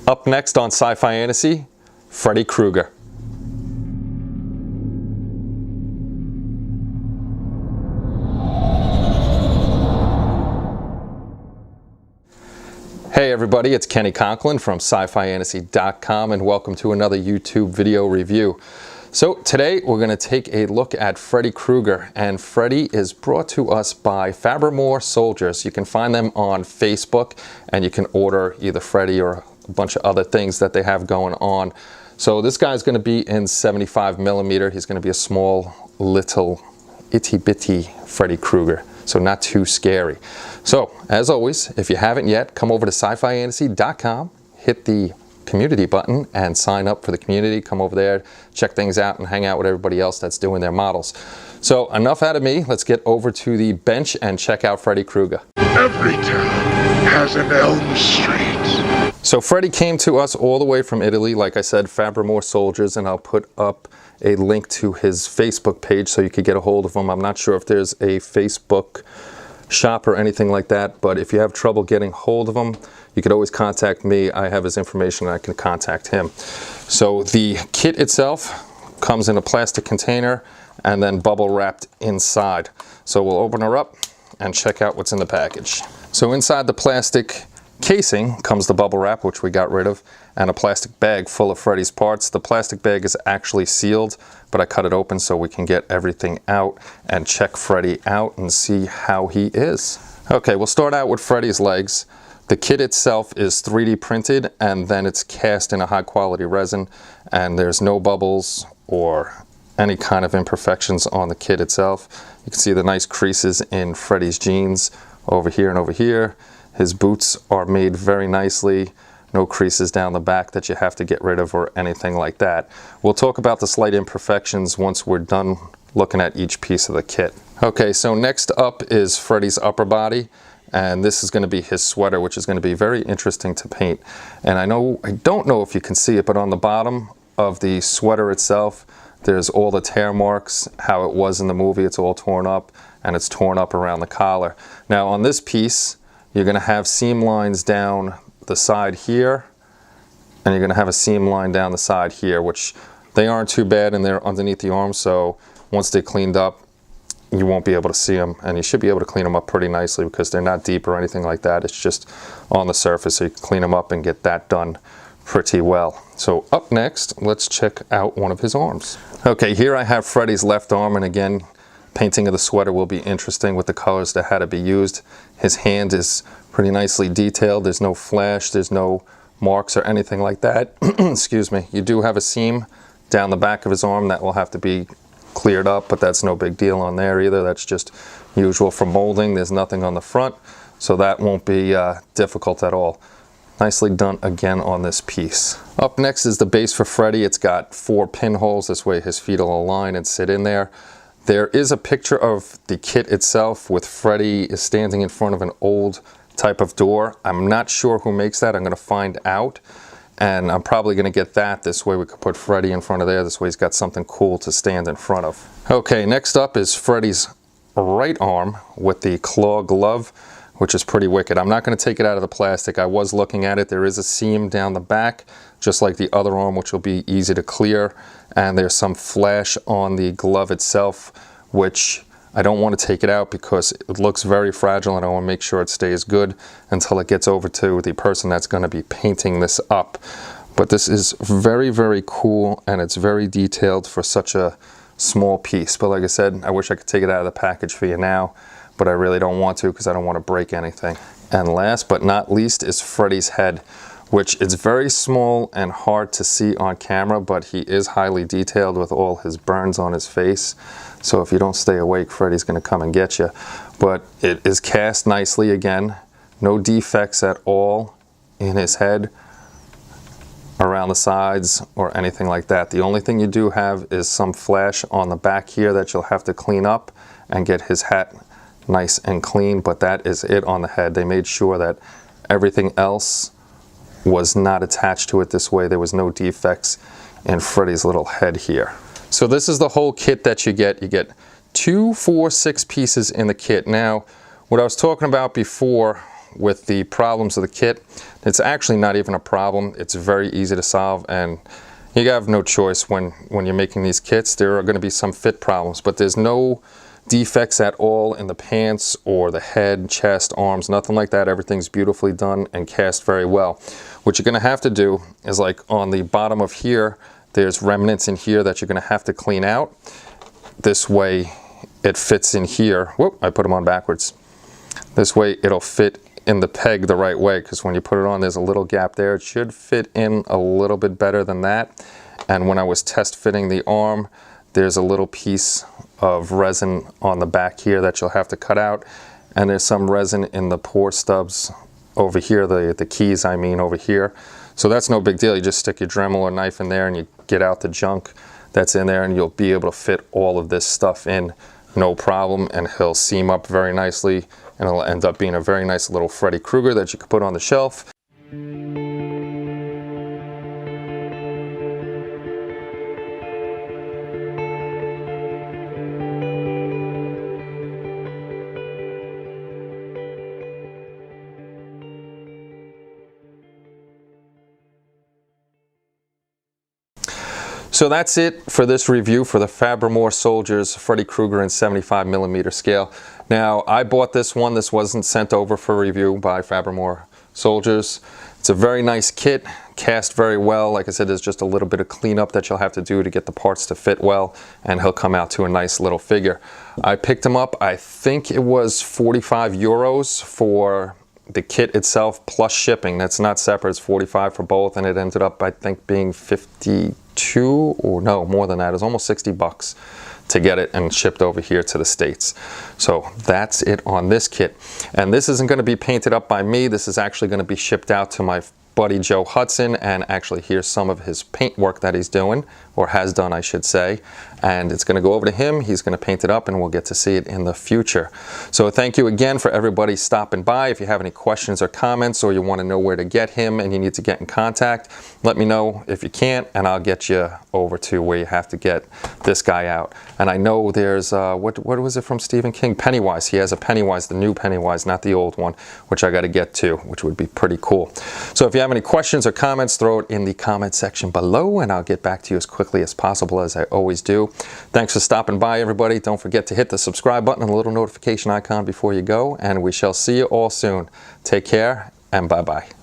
Up next on Sci-Fi Fantasy, Freddy Krueger. Hey everybody, it's Kenny Conklin from SciFiFantasy.com and welcome to another YouTube video review. So today we're going to take a look at Freddy Krueger, and Freddy is brought to us by Fabrimore Soldiers. You can find them on Facebook and you can order either Freddy or a bunch of other things that they have going on. So this guy's going to be in 75mm. He's going to be a small little itty bitty Freddy Krueger. So not too scary. So, as always, if you haven't yet, come over to SciFiFantasy.com, hit the community button, and sign up for the community. Come over there, check things out, and hang out with everybody else that's doing their models. So, enough out of me. Let's get over to the bench and check out Freddy Krueger. Every town has an Elm Street. So, Freddy came to us all the way from Italy. Like I said, Fabrimore Soldiers, and I'll put up a link to his Facebook page so you could get a hold of him. I'm not sure if there's a Facebook shop or anything like that, but if you have trouble getting hold of him, you could always contact me. I have his information and I can contact him. So the kit itself comes in a plastic container and then bubble wrapped inside. So we'll open her up and check out what's in the package. So inside the plastic casing comes the bubble wrap, which we got rid of, and a plastic bag full of Freddy's parts. The plastic bag is actually sealed, but I cut it open so we can get everything out and check Freddy out and see how he is. Okay, we'll start out with Freddy's legs. The kit itself is 3D printed and then it's cast in a high quality resin, and there's no bubbles or any kind of imperfections on the kit itself. You can see the nice creases in Freddy's jeans over here and over here. His boots are made very nicely. No creases down the back that you have to get rid of or anything like that. We'll talk about the slight imperfections once we're done looking at each piece of the kit. Okay, so next up is Freddy's upper body, and this is going to be his sweater, which is going to be very interesting to paint. And I don't know if you can see it, but on the bottom of the sweater itself, there's all the tear marks, how it was in the movie. It's all torn up, and it's torn up around the collar. Now on this piece, you're going to have seam lines down the side here, and you're going to have a seam line down the side here, which they aren't too bad, and they're underneath the arm, so once they're cleaned up, you won't be able to see them, and you should be able to clean them up pretty nicely because they're not deep or anything like that. It's just on the surface, so you can clean them up and get that done pretty well. So up next, let's check out one of his arms. Okay, here I have Freddy's left arm, and again, painting of the sweater will be interesting with the colors that had to be used. His hand is pretty nicely detailed. There's no flash, there's no marks or anything like that. Excuse me. You do have a seam down the back of his arm that will have to be cleared up, but that's no big deal on there either. That's just usual for molding. There's nothing on the front, so that won't be difficult at all. Nicely done again on this piece. Up next is the base for Freddy. It's got 4 pinholes. This way his feet will align and sit in there. There is a picture of the kit itself with Freddy is standing in front of an old type of door. I'm not sure who makes that. I'm going to find out, and I'm probably going to get that. This way we could put Freddy in front of there. This way he's got something cool to stand in front of. Okay, next up is Freddy's right arm with the claw glove, which is pretty wicked. I'm not going to take it out of the plastic. I was looking at it. There is a seam down the back, just like the other arm, which will be easy to clear. And there's some flash on the glove itself, which I don't want to take it out because it looks very fragile, and I want to make sure it stays good until it gets over to the person that's going to be painting this up. But this is very, very cool, and it's very detailed for such a small piece. But like I said, I wish I could take it out of the package for you now, but I really don't want to because I don't want to break anything. And last but not least is Freddy's head, which is very small and hard to see on camera, but he is highly detailed with all his burns on his face. So if you don't stay awake, Freddy's going to come and get you. But it is cast nicely again. No defects at all in his head, around the sides, or anything like that. The only thing you do have is some flash on the back here that you'll have to clean up and get his hat nice and clean, but that is it on the head. They made sure that everything else was not attached to it this way. There was no defects in Freddy's little head here. So this is the whole kit that you get. You get 2, 4, 6 pieces in the kit. Now, what I was talking about before with the problems of the kit, it's actually not even a problem. It's very easy to solve, and you have no choice when you're making these kits. There are going to be some fit problems, but there's no defects at all in the pants or the head, chest, arms, nothing like that. Everything's beautifully done and cast very well. What you're going to have to do is, like on the bottom of here, there's remnants in here that you're going to have to clean out. This way it fits in here. Whoop, I put them on backwards. This way it'll fit in the peg the right way, because when you put it on, there's a little gap there. It should fit in a little bit better than that. And when I was test fitting the arm, there's a little piece of resin on the back here that you'll have to cut out, and there's some resin in the pore stubs over here, the keys I mean, over here. So that's no big deal. You just stick your Dremel or knife in there and you get out the junk that's in there, and you'll be able to fit all of this stuff in no problem, and he'll seam up very nicely, and it'll end up being a very nice little Freddy Krueger that you could put on the shelf. So that's it for this review for the Fabrimore Soldiers Freddy Krueger in 75mm scale. Now, I bought this one. This wasn't sent over for review by Fabrimore Soldiers. It's a very nice kit, cast very well. Like I said, there's just a little bit of cleanup that you'll have to do to get the parts to fit well, and he'll come out to a nice little figure. I picked him up, I think it was 45 euros for the kit itself plus shipping. That's not separate, it's 45 for both, and it ended up, I think, being 52, or no, more than that. It was almost 60 bucks to get it and shipped over here to the States. So that's it on this kit. And this isn't going to be painted up by me. This is actually going to be shipped out to my buddy Joe Hudson, and actually here's some of his paint work that he's doing, or has done I should say, and it's going to go over to him. He's going to paint it up and we'll get to see it in the future. So thank you again for everybody stopping by. If you have any questions or comments, or you want to know where to get him and you need to get in contact, let me know if you can't, and I'll get you over to where you have to get this guy out. And I know there's what was it from Stephen King? Pennywise. He has a Pennywise, the new Pennywise, not the old one, which I got to get to, which would be pretty cool. So if you have any questions or comments, throw it in the comment section below, and I'll get back to you as quickly as possible, as I always do. Thanks for stopping by, everybody. Don't forget to hit the subscribe button and the little notification icon before you go, and we shall see you all soon. Take care, and bye-bye.